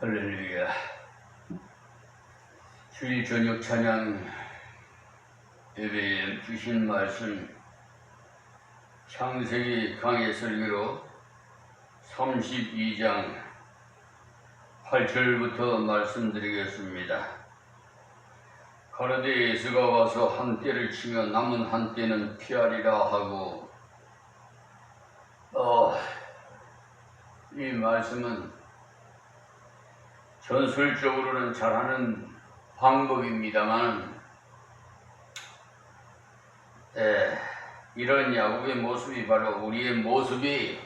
할렐루야. 주일 저녁 찬양 예배에 주신 말씀 창세기 강해 설교로 32장 8절부터 말씀드리겠습니다. 가로되 예수가 와서 한 떼를 치며 남은 한 떼는 피하리라 하고, 이 말씀은 전술적으로는 잘하는 방법입니다만, 이런 야곱의 모습이 바로 우리의 모습이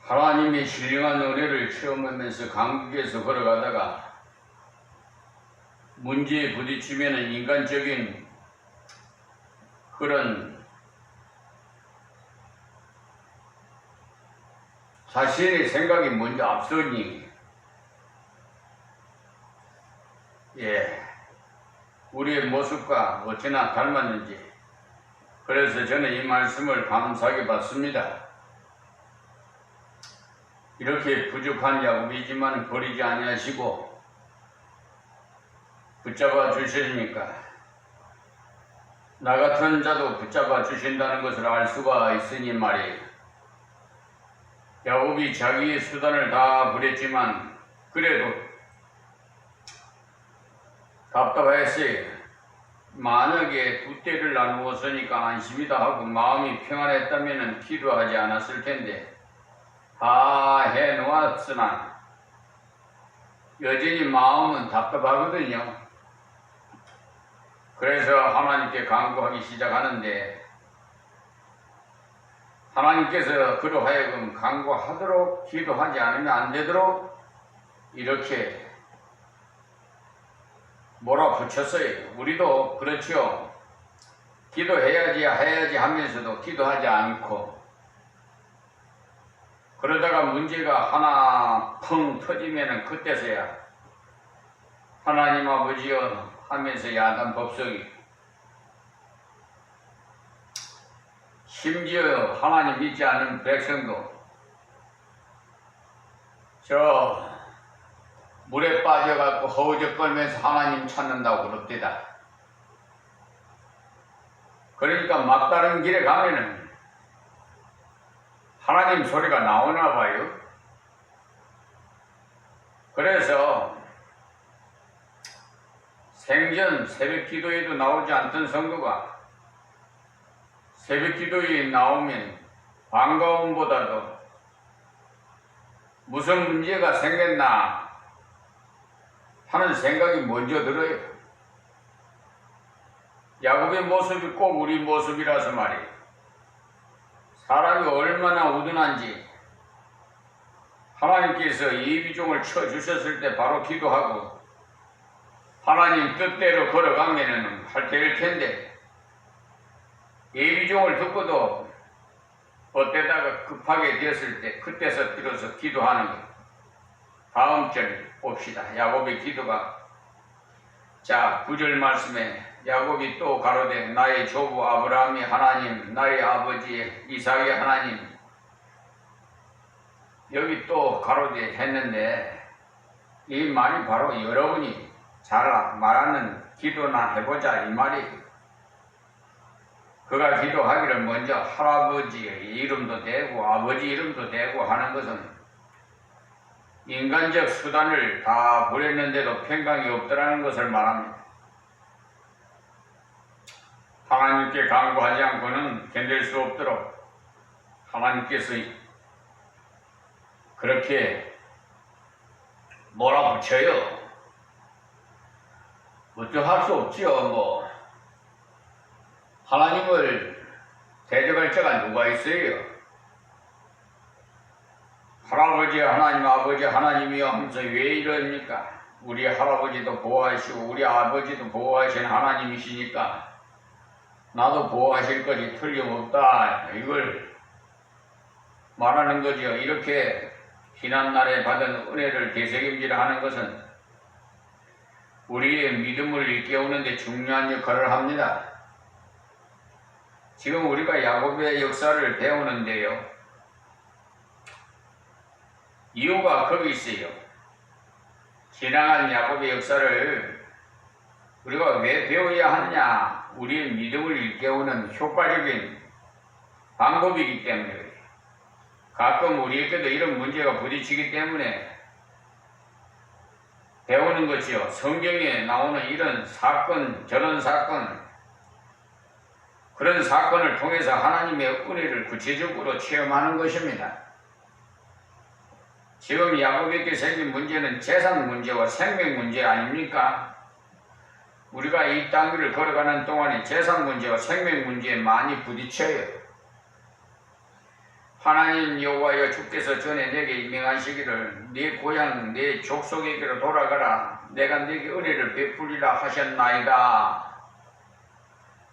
하나님의 신령한 은혜를 체험하면서 강국에서 걸어가다가 문제에 부딪히면 인간적인 그런 자신의 생각이 먼저 앞서니 우리의 모습과 어찌나 닮았는지, 그래서 저는 이 말씀을 감사하게 받습니다. 이렇게 부족한 야곱이지만 버리지 아니하시고 붙잡아 주시니까 나 같은 자도 붙잡아 주신다는 것을 알 수가 있으니 말이에요. 야곱이 자기의 수단을 다 부렸지만 그래도 답답했어요. 만약에 두 떼를 나누었으니까 안심이다 하고 마음이 평안했다면 기도하지 않았을 텐데, 다 해놓았으나 여전히 마음은 답답하거든요. 그래서 하나님께 간구하기 시작하는데, 하나님께서 그로 하여금 간구하도록 기도하지 않으면 안 되도록 이렇게 몰아붙였어요. 우리도 그렇죠. 기도해야지 하면서도 기도하지 않고, 그러다가 문제가 하나 펑 터지면 그때서야 하나님 아버지여 하면서 야단 법석이, 심지어 하나님 믿지 않는 백성도 저 물에 빠져갖고 허우적거리면서 하나님 찾는다고 그럽디다. 그러니까 막다른 길에 가면은 하나님 소리가 나오나 봐요. 그래서 생전 새벽 기도에도 나오지 않던 성도가 새벽 기도에 나오면 반가움보다도 무슨 문제가 생겼나 하는 생각이 먼저 들어요. 야곱의 모습이 꼭 우리 모습이라서 말이에요. 사람이 얼마나 우둔한지 하나님께서 예비종을 쳐주셨을 때 바로 기도하고 하나님 뜻대로 걸어가면은 할 될 텐데, 예비종을 듣고도 어때다가 급하게 되었을 때 그때서 비로소 기도하는 것. 다음 절 봅시다. 야곱의 기도가, 자 9절 말씀에 야곱이 또 가로되 나의 조부 아브라함이 하나님, 나의 아버지 이삭의 하나님, 여기 또 가로되 했는데, 이 말이 바로 여러분이 잘 말하는 기도나 해보자 이 말이에요. 그가 기도하기를 먼저 할아버지의 이름도 대고 아버지 이름도 대고 하는 것은 인간적 수단을 다 부렸는데도 평강이 없더라는 것을 말합니다. 하나님께 간구하지 않고는 견딜 수 없도록 하나님께서 그렇게 몰아붙여요. 어쩌할 수 없지요. 하나님을 대적할 자가 누가 있어요? 할아버지 하나님, 아버지 하나님이여 하면서 왜 이러니까? 우리 할아버지도 보호하시고 우리 아버지도 보호하신 하나님이시니까 나도 보호하실 것이 틀림없다, 이걸 말하는 거죠. 이렇게 지난날에 받은 은혜를 되새김질하는 것은 우리의 믿음을 일깨우는 데 중요한 역할을 합니다. 지금 우리가 야곱의 역사를 배우는데요, 이유가 거기 있어요. 지나간 야곱의 역사를 우리가 왜 배워야 하느냐? 우리의 믿음을 일깨우는 효과적인 방법이기 때문에 그래요. 가끔 우리에게도 이런 문제가 부딪히기 때문에 배우는 것이요. 성경에 나오는 이런 사건, 저런 사건, 그런 사건을 통해서 하나님의 은혜를 구체적으로 체험하는 것입니다. 지금 야곱에게 생긴 문제는 재산 문제와 생명 문제 아닙니까? 우리가 이 땅 위를 걸어가는 동안에 재산 문제와 생명 문제에 많이 부딪혀요. 하나님 여호와여 주께서 전에 내게 명하시기를 네 고향 네 족속에게로 돌아가라 내가 네게 은혜를 베풀리라 하셨나이다.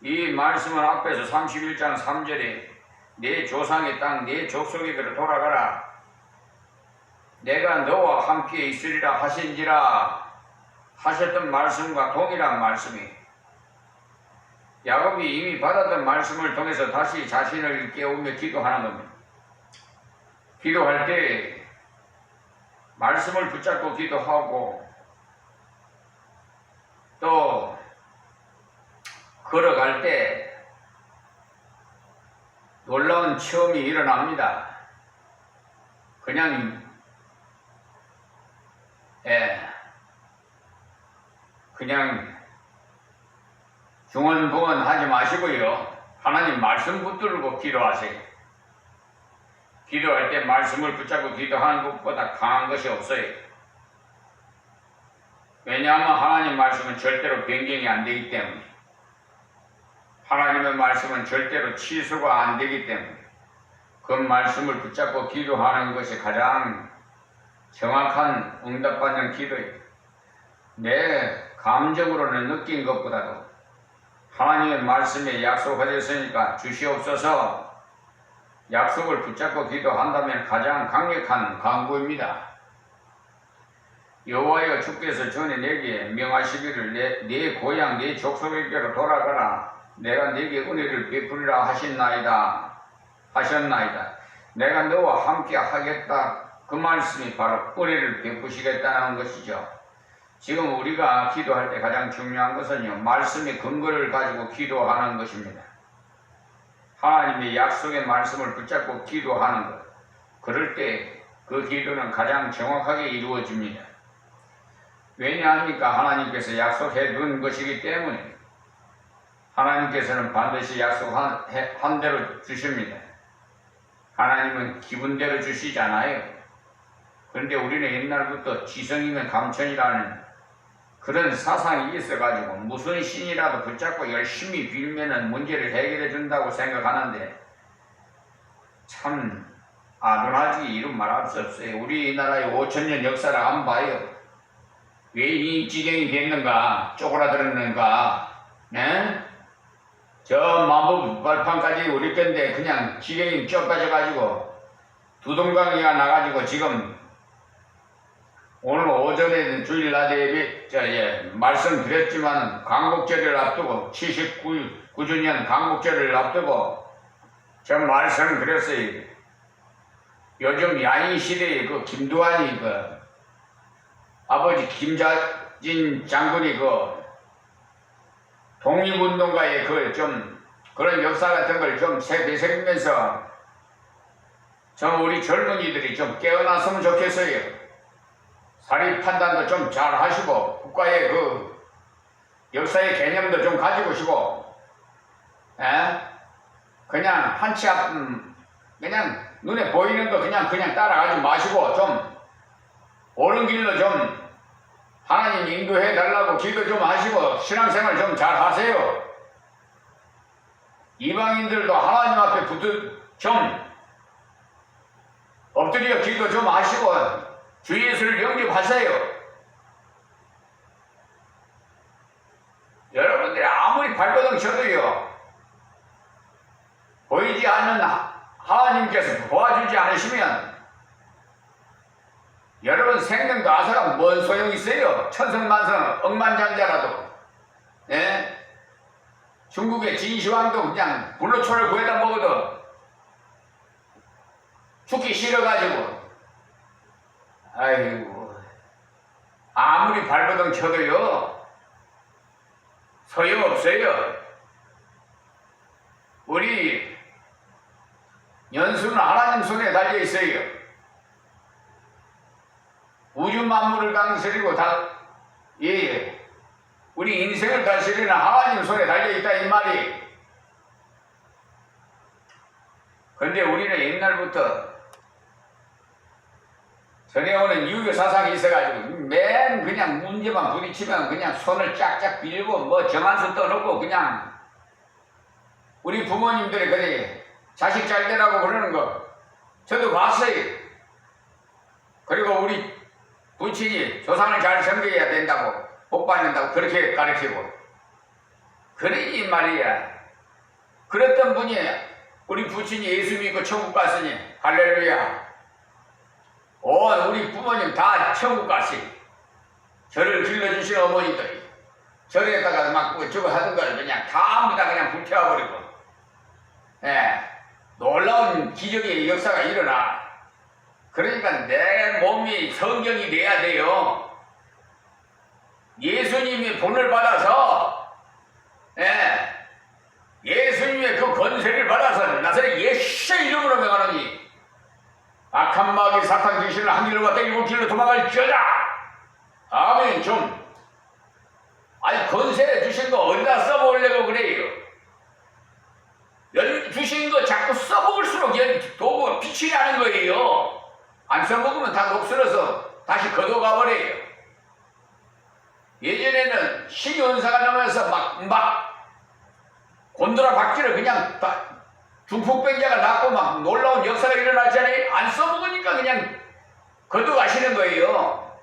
이 말씀은 앞에서 31장 3절에 내 조상의 땅 내 족속에게로 돌아가라 내가 너와 함께 있으리라 하신지라 하셨던 말씀과 동일한 말씀이 야곱이 이미 받았던 말씀을 통해서 다시 자신을 깨우며 기도하는 겁니다. 기도할 때 말씀을 붙잡고 기도하고 또 걸어갈 때 놀라운 체험이 일어납니다. 그냥 중언부언 하지 마시고요. 하나님 말씀 붙들고 기도하세요. 기도할 때 말씀을 붙잡고 기도하는 것보다 강한 것이 없어요. 왜냐하면 하나님 말씀은 절대로 변경이 안 되기 때문에 하나님의 말씀은 절대로 취소가 안 되기 때문에 그 말씀을 붙잡고 기도하는 것이 가장 정확한 응답받는 기도예요. 내 감정으로는 느낀 것보다도 하나님의 말씀에 약속하셨으니까 주시옵소서 약속을 붙잡고 기도한다면 가장 강력한 강구입니다. 여호와여 주께서 전에 내게 명하시기를 내 고향 내 족속에게로 돌아가라 내가 네게 은혜를 베풀리라 하셨나이다. 내가 너와 함께 하겠다. 그 말씀이 바로 은혜를 베푸시겠다는 것이죠. 지금 우리가 기도할 때 가장 중요한 것은요. 말씀의 근거를 가지고 기도하는 것입니다. 하나님의 약속의 말씀을 붙잡고 기도하는 것. 그럴 때 그 기도는 가장 정확하게 이루어집니다. 왜냐합니까? 하나님께서 약속해 둔 것이기 때문에 하나님께서는 반드시 약속한 대로 주십니다. 하나님은 기분대로 주시잖아요. 그런데 우리는 옛날부터 지성이면 감천이라는 그런 사상이 있어가지고 무슨 신이라도 붙잡고 열심히 빌면은 문제를 해결해 준다고 생각하는데 참 아둔하지 이런 말 할 수 없어요. 우리나라의 5000년 역사를 안 봐요. 왜 이 지경이 됐는가? 쪼그라들었는가? 네? 저 만부 발판까지 우리 건데 그냥 지경이 쪄 빠져가지고 두동강이가 나가지고 지금 오늘 오전에 주일날 예배 말씀드렸지만 광복절을 앞두고 79주년 광복절을 앞두고 제가 말씀드렸어요. 요즘 야인시대에 그 김두한이 그 아버지 김자진 장군이 그 독립운동가의 그 좀 그런 역사 같은 걸 좀 되새기면서 좀 우리 젊은이들이 좀 깨어났으면 좋겠어요. 사리 판단도 좀 잘 하시고 국가의 그 역사의 개념도 좀 가지고시고 그냥 한치 앞 그냥 눈에 보이는 거 그냥 따라가지 마시고 좀 옳은 길로 좀 하나님 인도해 달라고 기도 좀 하시고 신앙생활 좀 잘 하세요. 이방인들도 하나님 앞에 좀 엎드려 기도 좀 하시고 주 예수를 영접하세요. 여러분들이 아무리 발버둥 쳐도요 보이지 않는 하나님께서 도와주지 않으시면 여러분 생명도 아사랑 뭔 소용이 있어요? 천성만성 억만장자라도 중국의 진시황도 그냥 불로초를 구해다 먹어도 죽기 싫어가지고 아이고, 아무리 발버둥 쳐도요, 소용없어요. 우리 연수는 하나님 손에 달려 있어요. 우주 만물을 다스리고 우리 인생을 다스리는 하나님 손에 달려 있다 이 말이. 근데 우리는 옛날부터 전해오는 유교 사상이 있어가지고 맨 그냥 문제만 부딪히면 그냥 손을 쫙쫙 빌고 뭐 정한수 떠놓고 그냥 우리 부모님들이 그래 자식 잘 되라고 그러는 거 저도 봤어요. 그리고 우리 부친이 조상을 잘 섬겨야 된다고 복 받는다고 그렇게 가르치고 그러니 말이야. 그랬던 분이 우리 부친이 예수 믿고 천국 갔으니 할렐루야. 우리 부모님 다 천국 갔어요. 저를 길러주신 어머니들이 절에다가 막 저거 하던 걸 그냥 전부 다 그냥 불태워버리고 놀라운 기적의 역사가 일어나. 그러니까 내 몸이 성경이 돼야 돼요. 예수님이 본을 받아서 예수님의 그 권세를 받아서 나사렛 예수 이름으로 명하노니 악한 마귀 사탄 귀신을 한 길로 갔다 일곱 길로 도망갈지어다. 아멘. 좀 아니 권세 주신 거 어디다 써먹으려고 그래요. 주신 거 자꾸 써먹을수록 도구가 빛이 나는 거예요. 안 써먹으면 다 녹슬어서 다시 걷어가버려요. 예전에는 신이 은사가 나면서 막 곤드라 박쥐를 그냥 중풍병자가 낫고 막 놀라운 역사가 일어났잖아요. 안 써먹으니까 그냥 걷어가시는 거예요.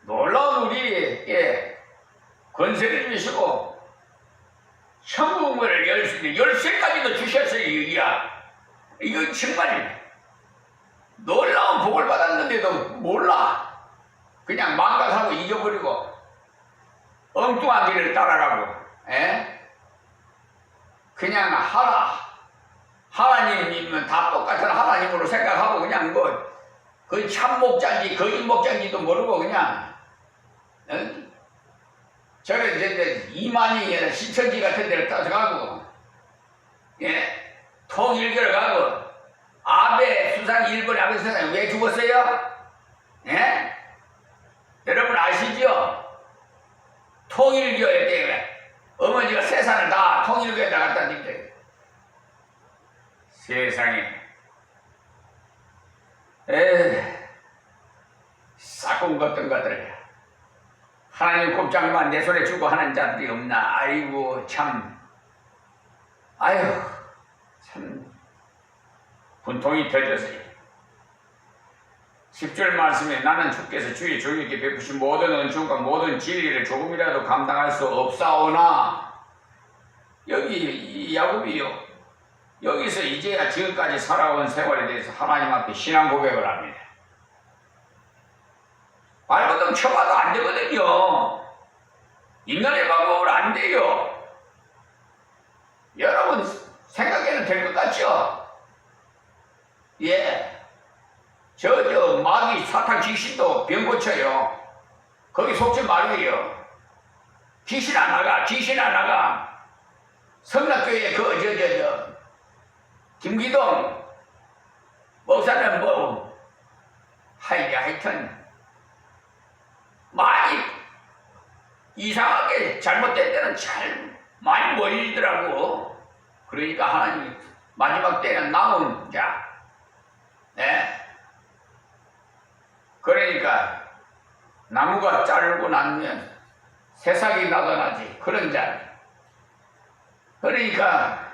놀라운 우리에게 권세를 주시고 천국문을 열 수 있는 열쇠까지도 주셨어요. 이거 정말 놀라운 복을 받았는데도 몰라. 그냥 망각하고 잊어버리고 엉뚱한 길을 따라가고 그냥 하나님이면 다 똑같은 하나님으로 생각하고 그냥 그 참 목자인지 거짓 목자인지도 모르고 그냥 저는 이제 이만희 신천지 같은 데를 따져가고 통일교를 가고 아베 수상 일본 아베 수상 왜 죽었어요? 여러분 아시죠? 통일교에 때문에 어머니가 세상을 다 통일교에 나갔다는 얘기예요. 세상에 싹군 같은 것들 하나님 곱장만 내 손에 주고 하는 자들이 없나. 아이고 참 분통이 터졌어요. 10절 말씀에 나는 주께서 주의 종에게 베푸신 모든 은총과 모든 진리를 조금이라도 감당할 수 없사오나. 여기 이 야곱이요, 여기서 이제야 지금까지 살아온 세월에 대해서 하나님 앞에 신앙 고백을 합니다. 발버둥 쳐봐도 안 되거든요. 인간의 방법으로 안 돼요. 여러분 생각에는 될 것 같죠? 저 마귀 사탄 귀신도 병 고쳐요. 거기 속지 말고요. 귀신 안 나가. 성락교회 김기동 목사는 하여튼 많이 이상하게 잘못된 데는 잘 많이 모이더라고. 그러니까 하나님 마지막 때는 남은 자, 그러니까 나무가 자르고 나면 새싹이 나타나지 그런 자. 그러니까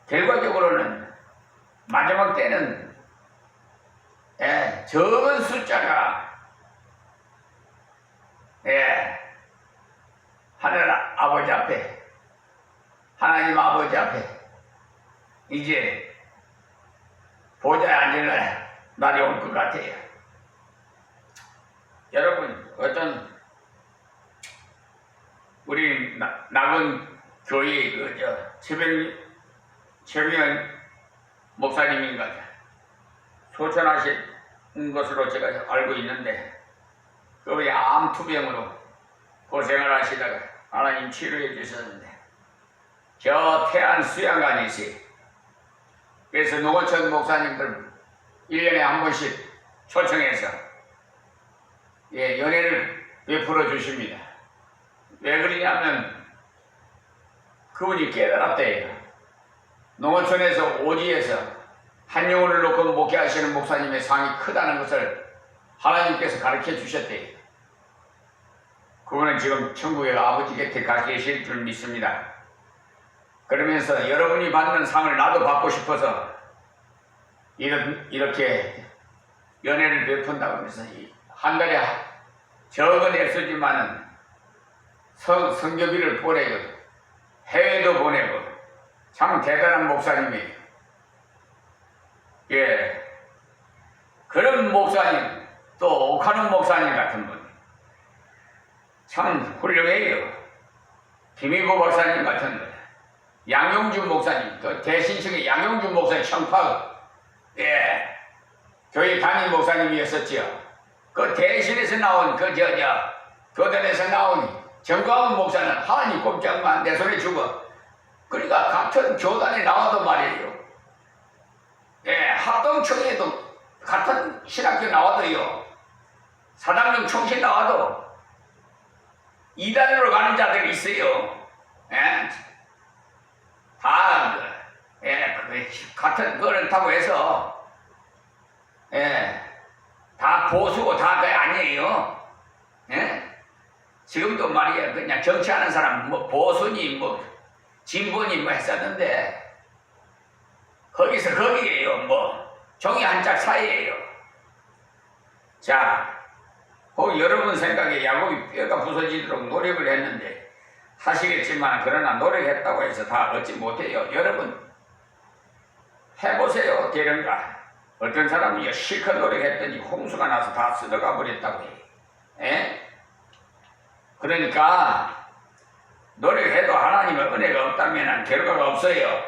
결과적으로는 마지막 때는 적은 숫자가 하나님 아버지 앞에 이제 보좌에 앉을 날이 올 것 같아요. 여러분 어떤 우리 낙원 교회 최면 목사님인가 소천하신 것으로 제가 알고 있는데 그분이 암투병으로 고생을 하시다가 하나님 치료해 주셨는데 저 태안 수양관이 있어요. 그래서 노원천 목사님들 1년에 한 번씩 초청해서 연회를 베풀어 주십니다. 왜 그러냐면 그분이 깨달았대요. 농어촌에서 오지에서 한 영혼을 놓고 목회하시는 목사님의 상이 크다는 것을 하나님께서 가르쳐 주셨대요. 그분은 지금 천국의 아버지 곁에 가 계실 줄 믿습니다. 그러면서 여러분이 받는 상을 나도 받고 싶어서 이렇게 연회를 베푼다고 하면서 한 달에 적은 액수지만은 성교비를 보내고 해외도 보내고 참 대단한 목사님이에요. 예, 그런 목사님 또 옥하는 목사님 같은 분 참 훌륭해요. 김희구 목사님 같은 분, 양용준 목사님, 그 대신청의 양용준 목사님 청파가 교회 담임 목사님이었었지요. 그 대신에서 나온 교단에서 나온 정광훈 목사는 하나님 꼼짝만 내 손에 주고 그러니까 같은 교단에 나와도 말이에요. 합동청에도 같은 신학교 나와도요. 사당령 총신 나와도 이단으로 가는 자들이 있어요. 다 같은 그렇다고 해서 다 보수고 다 그게 아니에요. 지금도 말이야 그냥 정치하는 사람 뭐 보수니 뭐 진보니 뭐 했었는데 거기서 거기에요. 뭐 종이 한 짝 사이에요. 자, 여러분 생각에 야곱이 뼈가 부서지도록 노력을 했는데 하시겠지만 그러나 노력했다고 해서 다 얻지 못해요. 여러분 해보세요. 되는가? 어떤 사람이 실컷 노력했더니 홍수가 나서 다 쓰러가 버렸다고 해요. 그러니까 노력해도 하나님의 은혜가 없다면 결과가 없어요.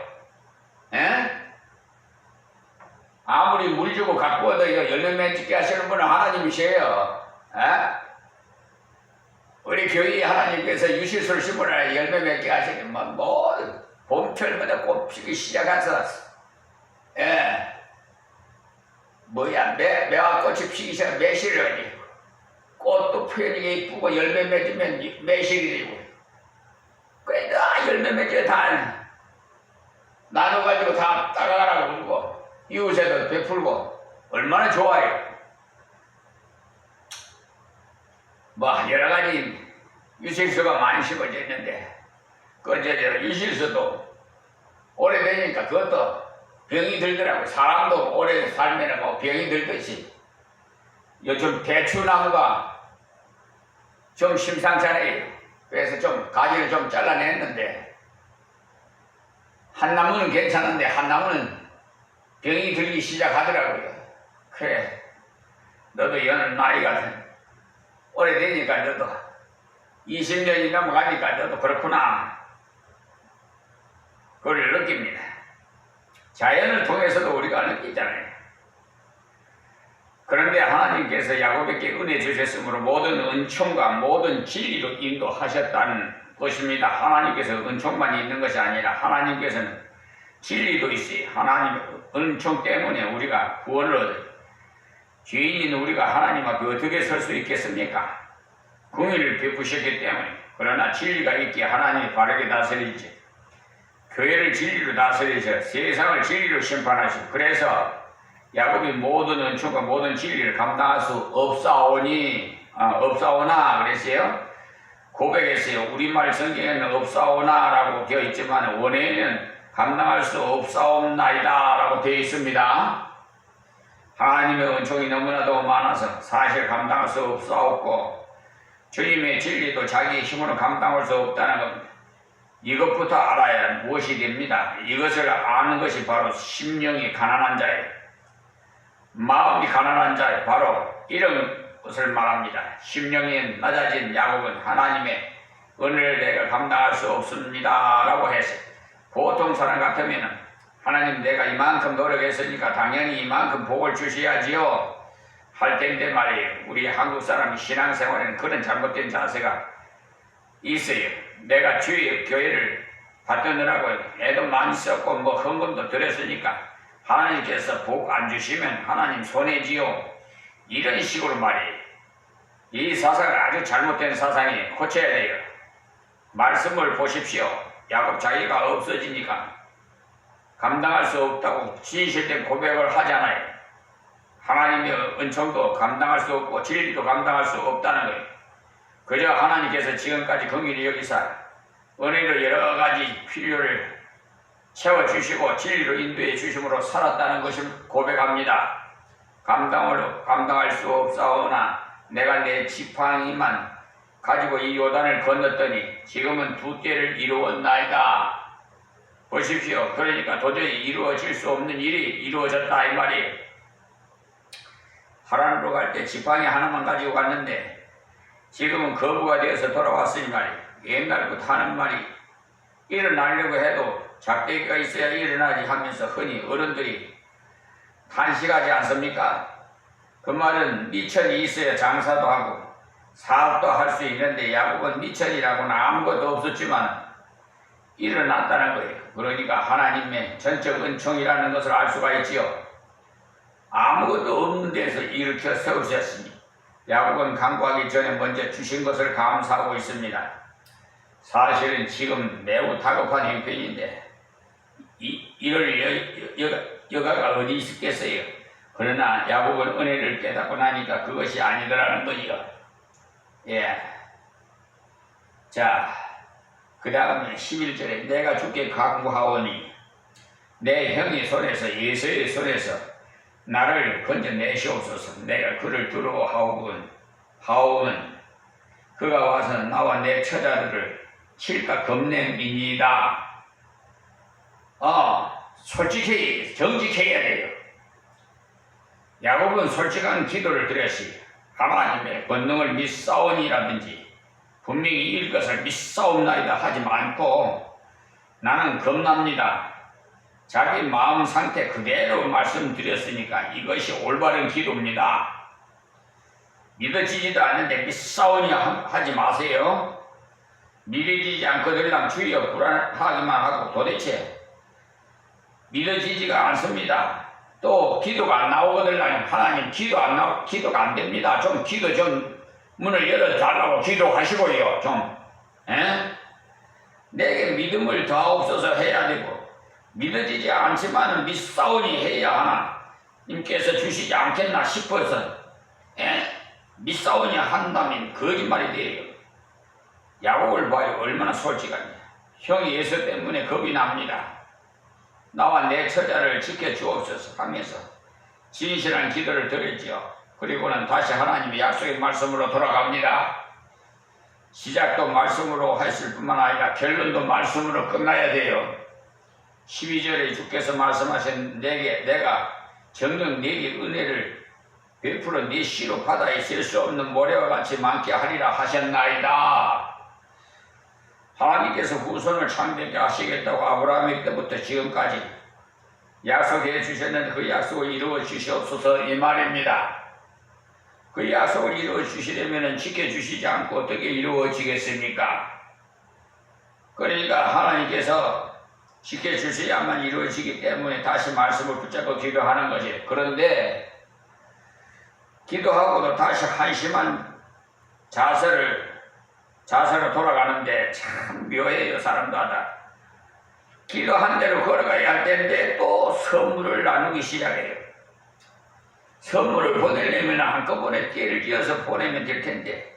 아무리 물 주고 갖고 얻어요. 열매 맺게 하시는 분은 하나님이세요. 우리 교회 하나님께서 유실수를 심으라 열매 맺게 하시면 뭐 봄철마다 꽃 피기 시작해서 매화 꽃이 피기 시작 매실이라니 꽃도 표현이 이쁘고 열매 맺으면 매실이고 그래 다 열매 맺어 다 나눠가지고 다 따라가라고 그러고 이웃에도 베풀고 얼마나 좋아요. 뭐 여러가지 유실수가 많이 심어져 있는데 유실수도 오래되니까 그것도 병이 들더라고요. 사람도 오래 살면 뭐 병이 들듯이 요즘 대추나무가 좀 심상찮아요. 그래서 좀 가지를 좀 잘라냈는데 한 나무는 괜찮은데 한 나무는 병이 들기 시작하더라고요. 그래 너도 여는 나이가 오래되니까 너도 20년이 넘어가니까 너도 그렇구나 그걸 느낍니다. 자연을 통해서도 우리가 느끼잖아요. 그런데 하나님께서 야곱에게 은혜 주셨으므로 모든 은총과 모든 진리로 인도하셨다는 것입니다. 하나님께서 은총만 있는 것이 아니라 하나님께서는 진리도 있어요. 하나님의 은총 때문에 우리가 구원을 얻어요. 죄인인 우리가 하나님 앞에 어떻게 설 수 있겠습니까? 공의를 베푸셨기 때문에. 그러나 진리가 있기에 하나님이 바르게 다스리지. 교회를 진리로 다스리셔 세상을 진리로 심판하시고 그래서 야곱이 모든 은총과 모든 진리를 감당할 수 없사오나 그랬어요. 고백했어요. 우리말 성경에는 없사오나 라고 되어 있지만 원어에는 감당할 수 없사옵나이다 라고 되어 있습니다. 하나님의 은총이 너무나도 많아서 사실 감당할 수 없사옵고 주님의 진리도 자기 힘으로 감당할 수 없다는 겁니다. 이것부터 알아야 무엇이 됩니다. 이것을 아는 것이 바로 심령이 가난한 자예요. 마음이 가난한 자예요. 바로 이런 것을 말합니다. 심령이 낮아진 야곱은 하나님의 은혜를 내가 감당할 수 없습니다 라고 해서 보통 사람 같으면 하나님 내가 이만큼 노력했으니까 당연히 이만큼 복을 주셔야지요 할 텐데 말이에요. 우리 한국 사람이 신앙생활에는 그런 잘못된 자세가 있어요. 내가 주의 교회를 받드느라고 애도 많이 썼고 뭐 헌금도 드렸으니까 하나님께서 복 안 주시면 하나님 손해지요. 이런 식으로 말이에요. 이 사상은 아주 잘못된 사상이에요. 고쳐야 돼요. 말씀을 보십시오. 야곱 자기가 없어지니까 감당할 수 없다고 진실된 고백을 하잖아요. 하나님의 은총도 감당할 수 없고 진리도 감당할 수 없다는 거예요. 그저 하나님께서 지금까지 긍휼히 여기사 은혜로 여러 가지 필요를 채워주시고 진리로 인도해 주심으로 살았다는 것을 고백합니다. 감당할 수 없사오나 내가 내 지팡이만 가지고 이 요단을 건넜더니 지금은 두 떼를 이루었나이다. 보십시오. 그러니까 도저히 이루어질 수 없는 일이 이루어졌다 이 말이에요. 하란으로 갈 때 지팡이 하나만 가지고 갔는데 지금은 거부가 되어서 돌아왔으니 말이에요. 옛날부터 하는 말이 일어나려고 해도 작대기가 있어야 일어나지 하면서 흔히 어른들이 탄식하지 않습니까? 그 말은 미천이 있어야 장사도 하고 사업도 할 수 있는데 야곱은 미천이라고는 아무것도 없었지만 일어났다는 거예요. 그러니까 하나님의 전적 은총이라는 것을 알 수가 있지요. 아무것도 없는 데서 일으켜 세우셨으니 야곱은 강구하기 전에 먼저 주신 것을 감사하고 있습니다. 사실은 지금 매우 다급한 형편인데 이럴 여가가 어디 있겠어요. 그러나 야곱은 은혜를 깨닫고 나니까 그것이 아니더라는 거지요. 예. 자, 그 다음에 11절에 내가 주께 강구하오니 내 형의 손에서 예수의 손에서 나를 건져내시옵소서. 내가 그를 두려워하오건 그가 와서 나와 내 처자들을 칠까 겁내미니다. 솔직히 정직해야 돼요. 야곱은 솔직한 기도를 드렸지. 하나님의 권능을 믿사오니라든지 분명히 일 것을 믿사옵나이다 하지 않고 나는 겁납니다. 자기 마음 상태 그대로 말씀드렸으니까 이것이 올바른 기도입니다. 믿어지지도 않는데 믿사오니 하지 마세요. 믿어지지 않거들랑 주의어 불안하기만 하고 도대체 믿어지지가 않습니다. 또 기도가 안 나오거들랑 하나님 기도가 안 됩니다. 좀 기도 좀 문을 열어달라고 기도하시고요. 좀 내게 믿음을 더하옵소서 해야 되고 믿어지지 않지만은 믿사오니 해야 하나 님께서 주시지 않겠나 싶어서 믿사오니 한다면 거짓말이 돼요. 야곱을 봐요. 얼마나 솔직하냐. 형이 예수 때문에 겁이 납니다. 나와 내 처자를 지켜주옵소서 하면서 진실한 기도를 드렸지요. 그리고는 다시 하나님의 약속의 말씀으로 돌아갑니다. 시작도 말씀으로 했을 뿐만 아니라 결론도 말씀으로 끝나야 돼요. 12절에 주께서 말씀하신 내가 정녕 네게 은혜를 베풀어 네 씨로 바다에 셀 수 없는 모래와 같이 많게 하리라 하셨나이다. 하나님께서 후손을 창대케 하시겠다고 아브라함 때부터 지금까지 약속해 주셨는데 그 약속을 이루어 주시옵소서 이 말입니다. 그 약속을 이루어 주시려면 지켜주시지 않고 어떻게 이루어지겠습니까? 그러니까 하나님께서 지켜주셔야만 이루어지기 때문에 다시 말씀을 붙잡고 기도하는 거지. 그런데 기도하고도 다시 한심한 자세로 돌아가는데 참 묘해요. 사람마다. 기도한 대로 걸어가야 할 텐데 또 선물을 나누기 시작해요. 선물을 보내려면 한꺼번에 띠를 지어서 보내면 될 텐데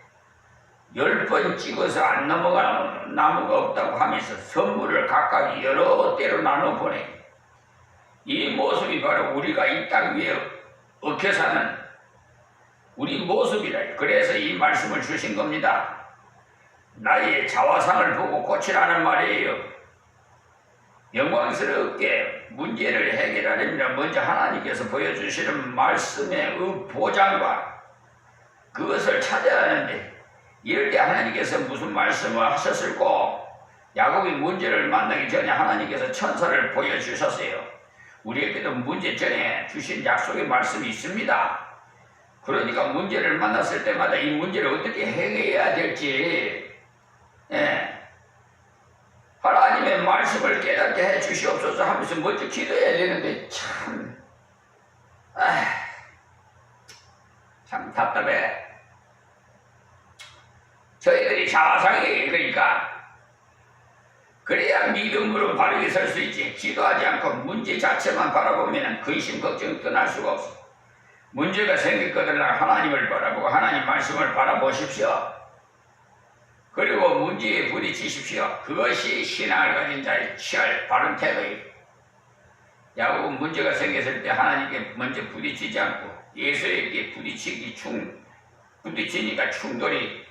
10번 찍어서 안 넘어가는 나무가 없다고 하면서 선물을 각각 여러 때로 나눠 보내. 이 모습이 바로 우리가 이 땅 위에 얽혀 사는 우리 모습이라. 그래서 이 말씀을 주신 겁니다. 나의 자화상을 보고 고치라는 말이에요. 영광스럽게 문제를 해결하려면 먼저 하나님께서 보여주시는 말씀의 보장과 그것을 찾아야 하는데 이럴 때 하나님께서 무슨 말씀을 하셨을까? 야곱이 문제를 만나기 전에 하나님께서 천사를 보여주셨어요. 우리에게도 문제 전에 주신 약속의 말씀이 있습니다. 그러니까 문제를 만났을 때마다 이 문제를 어떻게 해결해야 될지, 하나님의 말씀을 깨닫게 해 주시옵소서 하면서 먼저 기도해야 되는데 참 답답해. 저희들이 자상히 그래야 믿음으로 바르게 설 수 있지. 기도하지 않고 문제 자체만 바라보면 근심 걱정 떠날 수가 없어. 문제가 생겼거든 하나님을 바라보고 하나님 말씀을 바라보십시오. 그리고 문제에 부딪히십시오. 그것이 신앙을 가진 자의 취할 바른 태도예요. 야곱은 문제가 생겼을 때 하나님께 먼저 부딪히지 않고 예수에게 부딪히니까 충돌이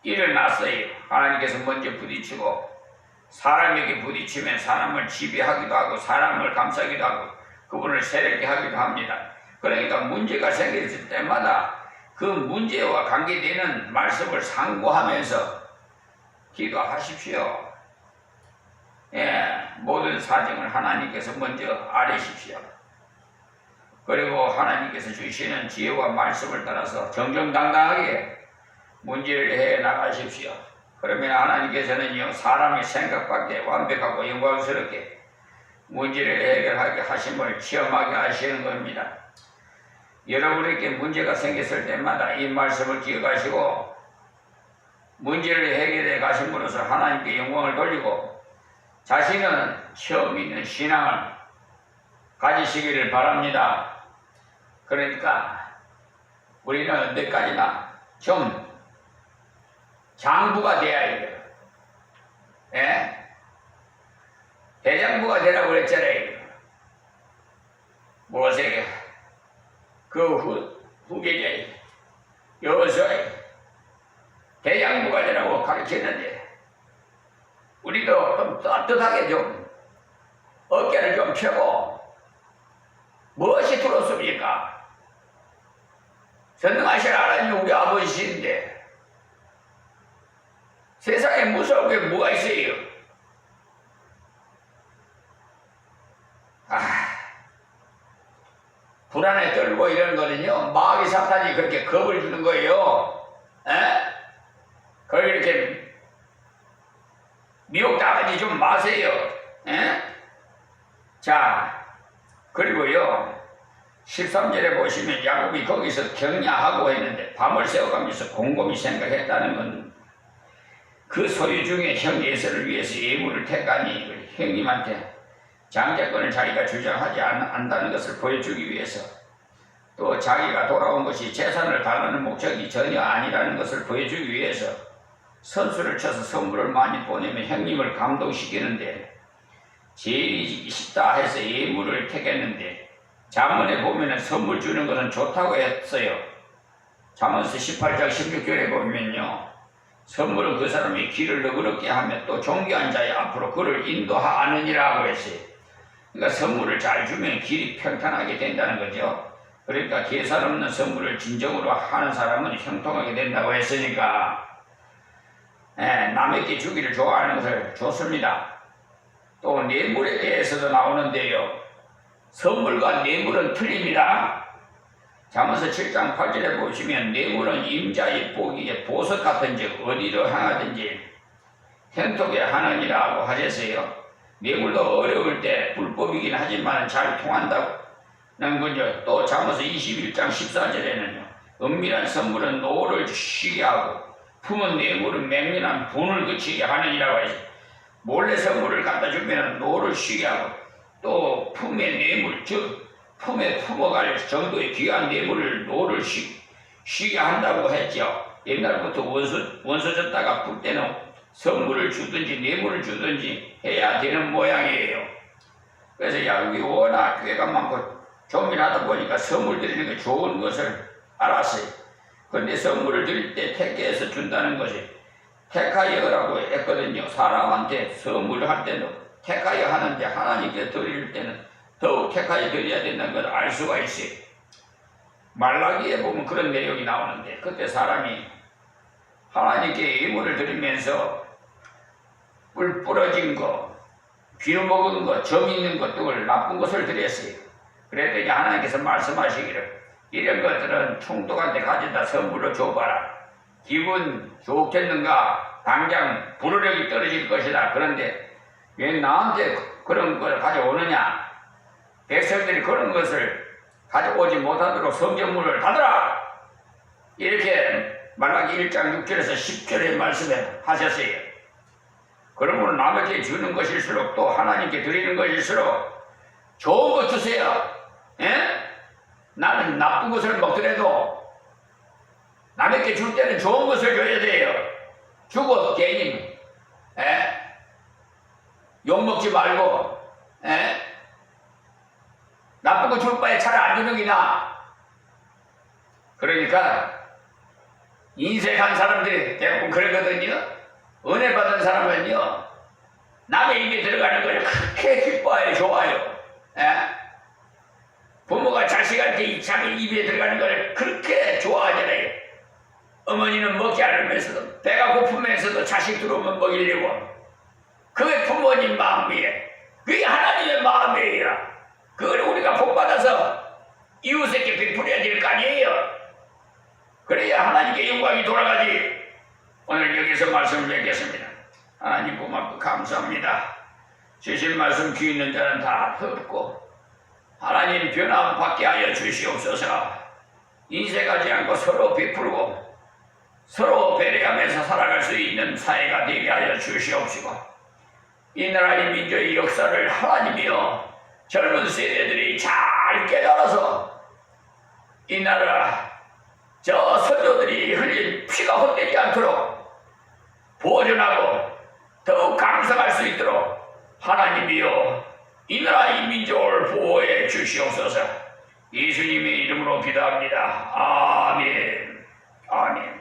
일어났어요. 하나님께서 먼저 부딪히고 사람에게 부딪히면 사람을 지배하기도 하고 사람을 감싸기도 하고 그분을 세렵게 하기도 합니다. 그러니까 문제가 생겼을 때마다 그 문제와 관계되는 말씀을 상고하면서 기도하십시오. 모든 사정을 하나님께서 먼저 아뢰십시오. 그리고 하나님께서 주시는 지혜와 말씀을 따라서 정정당당하게 문제를 해나가십시오. 그러면 하나님께서는요, 사람의 생각밖에 완벽하고 영광스럽게 문제를 해결하게 하심을 체험하게 하시는 겁니다. 여러분에게 문제가 생겼을 때마다 이 말씀을 기억하시고 문제를 해결해 가심으로써 하나님께 영광을 돌리고 자신은 처음 있는 신앙을 가지시기를 바랍니다. 그러니까 우리는 언제까지나 좀 장부가 돼야 해요. 대장부가 되라고 그랬잖아요. 모세가 그 후계자에 여호수아에 대장부가 되라고 가르쳤는데 우리도 좀 떳떳하게 좀 어깨를 좀 펴고 무엇이 들었습니까? 전능하신 하나님 우리 아버지신데 세상에 무서운 게 뭐가 있어요? 불안에 떨고 이런 거는요, 마귀 사탄이 그렇게 겁을 주는 거예요. 그걸 이렇게 미혹당하지 좀 마세요. 자, 그리고요, 13절에 보시면 야곱이 거기서 격려하고 했는데 밤을 새워가면서 곰곰이 생각했다는 건 그 소유 중에 형 예서를 위해서 예물을 택하니 형님한테 장자권을 자기가 주장하지 않는다는 것을 보여주기 위해서 또 자기가 돌아온 것이 재산을 달라는 목적이 전혀 아니라는 것을 보여주기 위해서 선수를 쳐서 선물을 많이 보내면 형님을 감동시키는데 제일이 쉽다 해서 예물을 택했는데 잠언에 보면 선물 주는 것은 좋다고 했어요. 잠언서 18장 16절에 보면요, 선물은 그 사람의 길을 너그럽게 하며 또 존귀한 자의 앞으로 그를 인도하느니라고 했어요. 그러니까 선물을 잘 주면 길이 평탄하게 된다는 거죠. 그러니까 계산 없는 선물을 진정으로 하는 사람은 형통하게 된다고 했으니까 남에게 주기를 좋아하는 것을 좋습니다. 또 뇌물에 대해서도 나오는데요, 선물과 뇌물은 틀립니다. 잠언서 7장 8절에 보시면 뇌물은 임자의 복이에 보석 같은즉 어디로 향하든지 행복에 하느니라고 하셨어요. 뇌물도 어려울 때 불법이긴 하지만 잘 통한다는 거죠. 또 잠언서 21장 14절에는요, 은밀한 선물은 노를 쉬게 하고 품은 뇌물은 맹렬한 분을 그치게 하느니라고 하죠. 몰래 선물을 갖다 주면 노를 쉬게 하고 또 품의 뇌물, 즉 품에 품어갈 정도의 귀한 뇌물을 노를 쉬게 한다고 했죠. 옛날부터 원수졌다가 풀 때는 선물을 주든지 뇌물을 주든지 해야 되는 모양이에요. 그래서 야곱이 워낙 꾀가 많고 조민하다 보니까 선물 드리는 게 좋은 것을 알았어요. 그런데 선물을 드릴 때 택해서 준다는 것이 택하여라고 했거든요. 사람한테 선물을 할 때는 택하여 하는데 하나님께 드릴 때는 더욱 택하여 드려야 된다는 걸 알 수가 있어요. 말라기에 보면 그런 내용이 나오는데 그때 사람이 하나님께 예물을 드리면서 뿔 부러진 거, 귀로 먹은 것, 정 있는 것 등을 나쁜 것을 드렸어요. 그랬더니 하나님께서 말씀하시기를 이런 것들은 총독한테 가져다 선물로 줘봐라. 기분 좋겠는가? 당장 불호력이 떨어질 것이다. 그런데 왜 나한테 그런 걸 가져오느냐? 백성들이 그런 것을 가져오지 못하도록 성경문을 닫으라! 이렇게 말라기 1장 6절에서 10절의 말씀에 하셨어요. 그러므로 남에게 주는 것일수록 또 하나님께 드리는 것일수록 좋은 것 주세요. 예? 나는 나쁜 것을 먹더라도 남에게 줄 때는 좋은 것을 줘야 돼요. 주고 괜히 욕먹지 말고 나쁜 거 줄 바에 차라리 안 주는 게 나아. 그러니까 인색한 사람들이 대부분 그러거든요. 은혜 받은 사람은요 남의 입에 들어가는 걸 그렇게 기뻐해요. 좋아요. 부모가 자식한테 자기 입에 들어가는 걸 그렇게 좋아하잖아요. 어머니는 먹지 않으면서도 배가 고프면서도 자식 들어오면 먹이려고. 그게 부모님 마음이에요. 그게 하나님의 마음이에요. 그걸 우리가 복받아서 이웃에게 베풀어야 될 거 아니에요. 그래야 하나님께 영광이 돌아가지. 오늘 여기서 말씀을 맺겠습니다. 하나님 고맙고 감사합니다. 주신 말씀 귀 있는 자는 다 듣고 하나님 변함받게 하여 주시옵소서. 인색하지 않고 서로 베풀고 서로 배려하면서 살아갈 수 있는 사회가 되게 하여 주시옵시고 이 나라의 민족의 역사를 하나님이여 젊은 세대들이 잘 깨달아서 이 나라 저 선조들이 흘린 피가 헛되지 않도록 보존하고 더욱 강성할 수 있도록 하나님이여 이 나라 이 민족을 보호해 주시옵소서. 예수님의 이름으로 기도합니다. 아멘. 아멘.